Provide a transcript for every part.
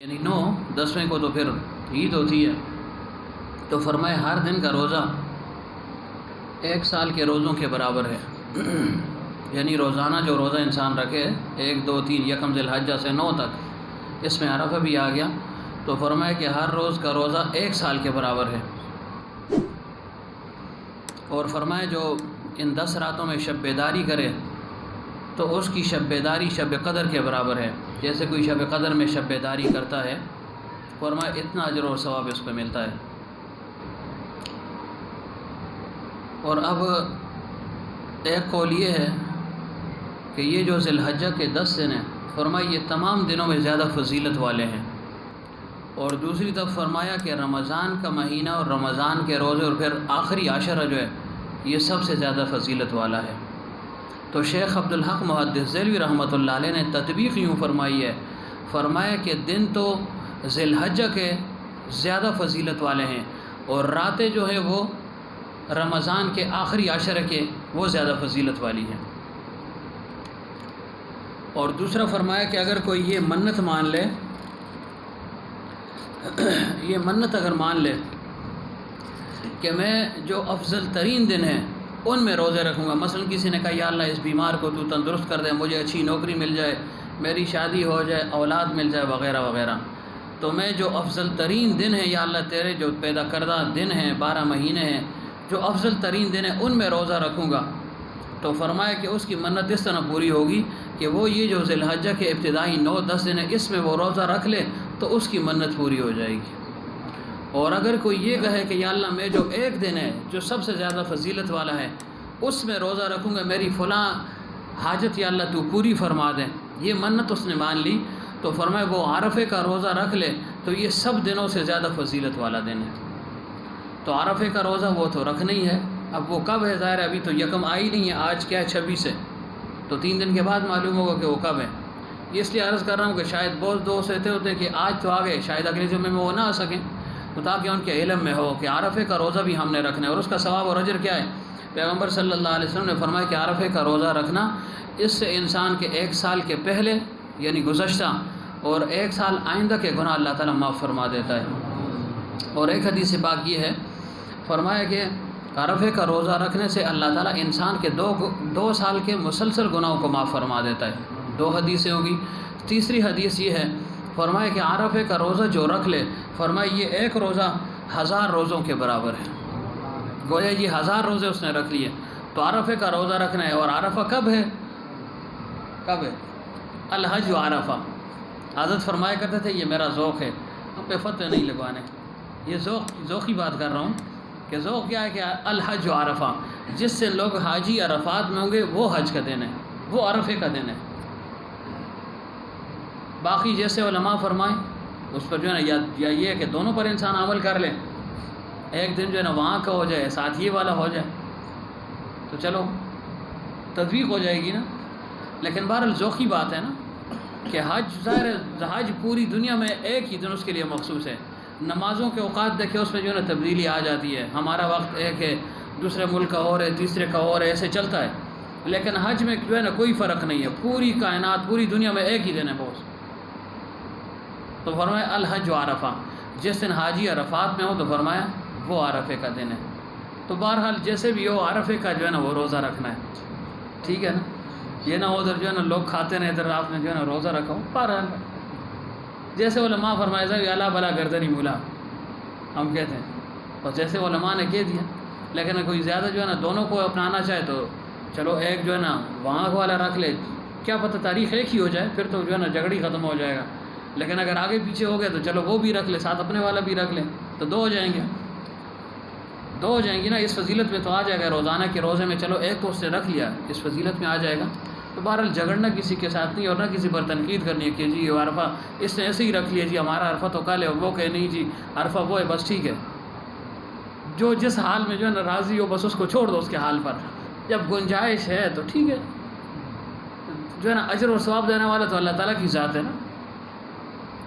یعنی 9 10ویں کو تو پھر عید ہوتی ہے، تو فرمائے ہر دن کا روزہ 1 سال کے روزوں کے برابر ہے۔ یعنی روزانہ جو روزہ انسان رکھے 1 2 3 یکم ذی الحجہ سے 9 تک، اس میں عرفہ بھی آ گیا، تو فرمائے کہ ہر روز کا روزہ 1 سال کے برابر ہے۔ اور فرمائے جو ان 10 راتوں میں شب بیداری کرے تو اس کی شب بیداری شب قدر کے برابر ہے۔ جیسے کوئی شب قدر میں شب بیداری کرتا ہے، فرمائے اتنا اجر اور ثواب اس کو ملتا ہے۔ اور اب ایک قول یہ ہے کہ یہ جو ذی الحجہ کے 10 دن ہیں، فرمایا یہ تمام دنوں میں زیادہ فضیلت والے ہیں۔ اور دوسری طرف فرمایا کہ رمضان کا مہینہ اور رمضان کے روزے اور پھر آخری عشرہ جو ہے یہ سب سے زیادہ فضیلت والا ہے۔ تو شیخ عبدالحق محدث دہلوی رحمۃ اللہ علیہ نے تطبیق یوں فرمائی ہے، فرمایا کہ دن تو ذی الحجہ کے زیادہ فضیلت والے ہیں، اور راتیں جو ہے وہ رمضان کے آخری عشرہ کے وہ زیادہ فضیلت والی ہیں۔ اور دوسرا فرمایا کہ اگر کوئی یہ منت مان لے، یہ منت اگر مان لے کہ میں جو افضل ترین دن ہیں ان میں روزے رکھوں گا، مثلا کسی نے کہا یا اللہ اس بیمار کو تو تندرست کر دے، مجھے اچھی نوکری مل جائے، میری شادی ہو جائے، اولاد مل جائے وغیرہ وغیرہ، تو میں جو افضل ترین دن ہیں یا اللہ تیرے جو پیدا کردہ دن ہیں 12 مہینے ہیں، جو افضل ترین دن ہیں ان میں روزہ رکھوں گا، تو فرمایا کہ اس کی منت اس طرح پوری ہوگی کہ وہ یہ جو ذی الحجہ کے ابتدائی 9 10 دن ہیں اس میں وہ روزہ رکھ لے تو اس کی منت پوری ہو جائے گی۔ اور اگر کوئی یہ کہے کہ یا اللہ میں جو ایک دن ہے جو سب سے زیادہ فضیلت والا ہے اس میں روزہ رکھوں گا، میری فلاں حاجت یا اللہ تو پوری فرما دے، یہ منت اس نے مان لی، تو فرمائے وہ عرفے کا روزہ رکھ لے تو یہ سب دنوں سے زیادہ فضیلت والا دن ہے۔ تو عرفے کا روزہ وہ تو رکھنا ہی ہے، اب وہ کب ہے ظاہر ہے ابھی تو یکم آئی نہیں ہے، آج کیا ہے 26 ہے، تو 3 دن کے بعد معلوم ہوگا کہ وہ کب ہے۔ اس لیے عرض کر رہا ہوں کہ شاید بہت دوست ایسے ہوتے ہیں کہ آج تو آ گئے، شاید اگلے جمعے میں وہ نہ آ سکیں، تو تاکہ ان کے علم میں ہو کہ عرفے کا روزہ بھی ہم نے رکھنا ہے، اور اس کا ثواب اور اجر کیا ہے۔ پیغمبر صلی اللہ علیہ وسلم نے فرمایا کہ عرفے کا روزہ رکھنا اس سے انسان کے 1 سال کے پہلے یعنی گزشتہ اور 1 سال آئندہ کے گناہ اللہ تعالیٰ معاف فرما دیتا ہے۔ اور ایک حدیث پاک یہ ہے، فرمایا کہ عرفے کا روزہ رکھنے سے اللہ تعالیٰ انسان کے 2 سال کے مسلسل گناہوں کو معاف فرما دیتا ہے۔ 2 حدیثیں ہوگی۔ تیسری حدیث یہ ہے، فرمایا کہ عرفے کا روزہ جو رکھ لے، فرمایا یہ ایک روزہ 1000 روزوں کے برابر ہے، گویا یہ 1000 روزے اس نے رکھ لیے۔ تو عرفے کا روزہ رکھنا ہے، اور عرفہ کب ہے؟ کب ہے؟ الحج و عرفہ۔ حضرت فرمایا کرتے تھے یہ میرا ذوق ہے، ہم پہ فتح نہیں لگوانے، یہ ذوقی بات کر رہا ہوں کہ ذوق کیا ہے کہ الحج و عرفہ، جس سے لوگ حاجی عرفات میں ہوں گے وہ حج کا دن ہے، وہ عرفے کا دن ہے۔ باقی جیسے علماء فرمائیں اس پر جو ہے نا یا یہ ہے کہ دونوں پر انسان عمل کر لے، ایک دن جو ہے نا وہاں کا ہو جائے ساتھ یہ والا ہو جائے تو چلو تطبیق ہو جائے گی نا، لیکن بہرحال ذوقی بات ہے نا کہ حج ظاہر ہے حج پوری دنیا میں ایک ہی دن اس کے لیے مخصوص ہے۔ نمازوں کے اوقات دیکھیں اس میں جو ہے نا تبدیلی آ جاتی ہے، ہمارا وقت ایک ہے، دوسرے ملک کا اور ہے، تیسرے کا اور ہے، ایسے چلتا ہے، لیکن حج میں جو ہے نا کوئی فرق نہیں ہے، پوری کائنات پوری دنیا میں ایک ہی دن ہے بس۔ تو فرمایا الحج و عرفہ، جس دن حاجی عرفات میں ہو تو فرمایا وہ عرفے کا دن ہے۔ تو بہرحال جیسے بھی ہو عرفے کا جو ہے نا وہ روزہ رکھنا ہے، ٹھیک ہے نا، یہ نہ ادھر جو ہے نا لوگ کھاتے رہے ادھر آپ نے جو ہے نا روزہ رکھا ہو، بہرحال جیسے علماء فرمائے صاحب اللہ بلا گردنی مولا ہم کہتے ہیں، اور جیسے علماء نے کہہ دیا، لیکن کوئی زیادہ جو ہے نا دونوں کو اپنانا چاہے تو چلو ایک جو ہے نا وہاں والا رکھ لے، کیا پتہ تاریخ ایک ہی ہو جائے، پھر تو جو ہے نا جھگڑی ختم ہو جائے گا، لیکن اگر آگے پیچھے ہو گئے تو چلو وہ بھی رکھ لے ساتھ اپنے والا بھی رکھ لیں تو 2 ہو جائیں گے، 2 ہو جائیں گی نا، اس فضیلت میں تو آ جائے گا، روزانہ کے روزے میں چلو ایک تو اس نے رکھ لیا اس فضیلت میں آ جائے گا۔ تو بہرحال جھگڑنا کسی کے ساتھ نہیں، اور نہ کسی پر تنقید کرنی ہے کہ جی عرفہ اس نے ایسے ہی رکھ لیا، جی ہمارا عرفہ تو کل ہے، اور وہ کہ نہیں جی عرفہ وہ ہے، بس ٹھیک ہے، جو جس حال میں جو ہے نا راضی ہو بس اس کو چھوڑ دو اس کے حال پر، جب گنجائش ہے تو ٹھیک ہے، جو ہے نا اجر اور ثواب دینے والا تو اللہ تعالیٰ کی ذات ہے نا،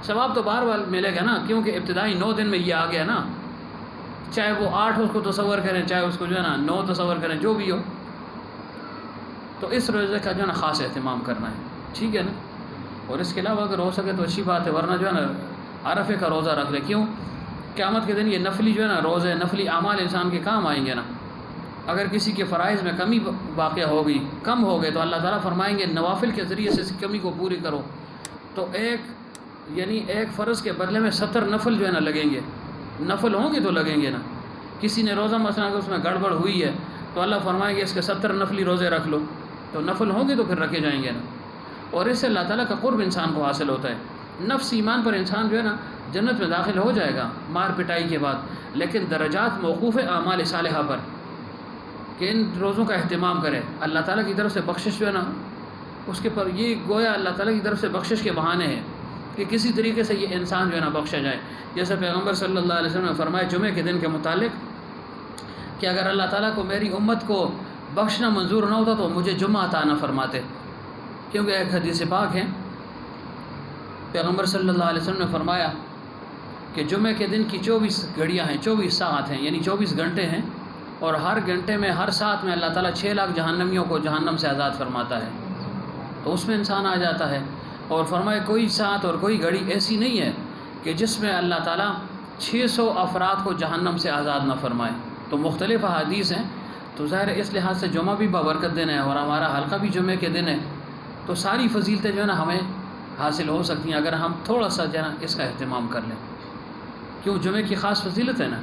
ثواب تو بار بار ملے گا نا، کیونکہ ابتدائی 9 دن میں یہ آ گیا نا، چاہے وہ 8 اس کو تصور کریں، چاہے اس کو جو ہے نا 9 تصور کریں، جو بھی ہو، تو اس روزے کا جو ہے نا خاص اہتمام کرنا ہے، ٹھیک ہے نا۔ اور اس کے علاوہ اگر ہو سکے تو اچھی بات ہے، ورنہ جو ہے نا عرفے کا روزہ رکھ لے. کیوں؟ قیامت کے دن یہ نفلی جو ہے نا روزے نفلی اعمال انسان کے کام آئیں گے نا. اگر کسی کے فرائض میں کمی واقع ہو گئی، کم ہو گئے، تو اللہ تعالیٰ فرمائیں گے نوافل کے ذریعے سے اس کمی کو پوری کرو. تو ایک فرض کے بدلے میں 70 نفل جو ہے نا لگیں گے. نفل ہوں گے تو لگیں گے نا. کسی نے روزہ مثلا اگر اس میں گڑبڑ ہوئی ہے تو اللہ فرمائیں گے اس کے 70 نفلی روزے رکھ لو. تو نفل ہوں گے تو پھر رکھے جائیں گے نا. اور اس سے اللہ تعالیٰ کا قرب انسان کو حاصل ہوتا ہے. نفس ایمان پر انسان جو ہے نا جنت میں داخل ہو جائے گا مار پٹائی کے بعد، لیکن درجات موقوف ہے اعمال صالحہ پر کہ ان روزوں کا اہتمام کرے. اللہ تعالیٰ کی طرف سے بخشش جو ہے نا اس کے پر یہ گویا اللہ تعالیٰ کی طرف سے بخشش کے بہانے ہیں کہ کسی طریقے سے یہ انسان جو ہے نا بخشا جائے. جیسے پیغمبر صلی اللہ علیہ وسلم نے فرمایا جمعے کے دن کے متعلق کہ اگر اللہ تعالیٰ کو میری امت کو بخشنا منظور نہ ہوتا تو مجھے جمعہ عطا نہ فرماتے. کیونکہ ایک حدیث پاک ہے پیغمبر صلی اللہ علیہ وسلم نے فرمایا کہ جمعے کے دن کی 24 گھڑیاں ہیں، 24 ساعت ہیں، یعنی 24 گھنٹے ہیں، اور ہر گھنٹے میں ہر ساعت میں اللہ تعالیٰ 6 لاکھ جہنمیوں کو جہنم سے آزاد فرماتا ہے. تو اس میں انسان آ جاتا ہے. اور فرمایا کوئی ساعت اور کوئی گھڑی ایسی نہیں ہے کہ جس میں اللہ تعالیٰ 600 افراد کو جہنم سے آزاد نہ فرمائے. تو مختلف احادیث ہیں. تو ظاہر اس لحاظ سے جمعہ بھی بابرکت دن ہے اور ہمارا حلقہ بھی جمعے کے دن ہے. تو ساری فضیلتیں جو ہے نا ہمیں حاصل ہو سکتی ہیں اگر ہم تھوڑا سا جو ہے نا اس کا اہتمام کر لیں. کیوں؟ جمعے کی خاص فضیلت ہے نا.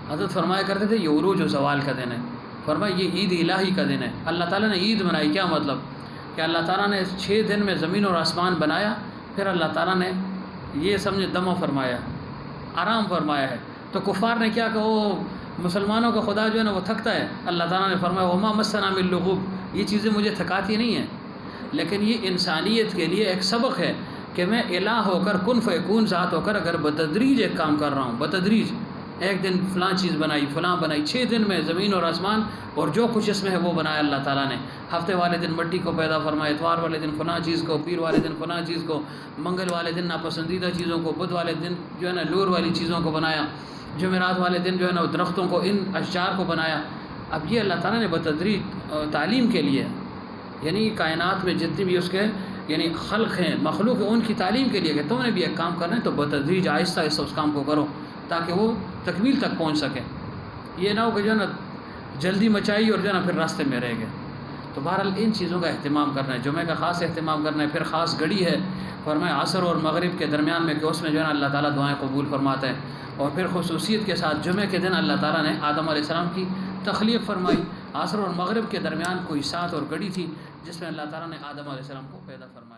حضرت فرمایا کرتے تھے یہ عروج و زوال کا دن ہے. فرمایا یہ عید الہی کا دن ہے. اللہ تعالیٰ نے عید منائی. کیا مطلب؟ کہ اللہ تعالیٰ نے 6 دن میں زمین اور آسمان بنایا، پھر اللہ تعالیٰ نے یہ سمجھے دمہ فرمایا، آرام فرمایا ہے. تو کفار نے کیا کہ وہ مسلمانوں کا خدا جو ہے نا وہ تھکتا ہے. اللہ تعالیٰ نے فرمایا وما مسنا من لغوب، یہ چیزیں مجھے تھکاتی نہیں ہیں، لیکن یہ انسانیت کے لیے ایک سبق ہے کہ میں الہ ہو کر کن فیکون ذات ہو کر اگر بتدریج ایک کام کر رہا ہوں، بتدریج ایک دن فلاں چیز بنائی، فلاں بنائی، 6 دن میں زمین اور آسمان اور جو کچھ اس میں ہے وہ بنایا اللہ تعالیٰ نے. ہفتے والے دن مٹی کو پیدا فرمایا، اتوار والے دن فلاں چیز کو، پیر والے دن فلاں چیز کو، منگل والے دن ناپسندیدہ چیزوں کو، بدھ والے دن جو ہے نا لور والی چیزوں کو بنایا، جمعرات والے دن جو ہے نا درختوں کو، ان اشجار کو بنایا. اب یہ اللہ تعالیٰ نے بتدریج تعلیم کے لیے، یعنی کائنات میں جتنی بھی اس کے یعنی خلق ہیں، مخلوق ہیں، ان کی تعلیم کے لیے کہ تم نے بھی ایک کام کرنا ہے تو بتدریج آہستہ آہستہ اس کام کو کرو تاکہ وہ تکمیل تک پہنچ سکے. یہ نہ ہو کہ جو ہے نا جلدی مچائی اور جو ہے نا پھر راستے میں رہ گئے. تو بہرحال ان چیزوں کا اہتمام کرنا ہے. جمعہ کا خاص اہتمام کرنا ہے. پھر خاص گھڑی ہے فرمایا عصر اور مغرب کے درمیان میں کہ اس میں جو ہے نا اللہ تعالیٰ دعائیں قبول فرماتا ہے. اور پھر خصوصیت کے ساتھ جمعہ کے دن اللہ تعالیٰ نے آدم علیہ السلام کی تخلیق فرمائی. عصر اور مغرب کے درمیان کوئی ساعت اور گھڑی تھی جس میں اللہ تعالیٰ نے آدم علیہ السلام کو پیدا فرمایا.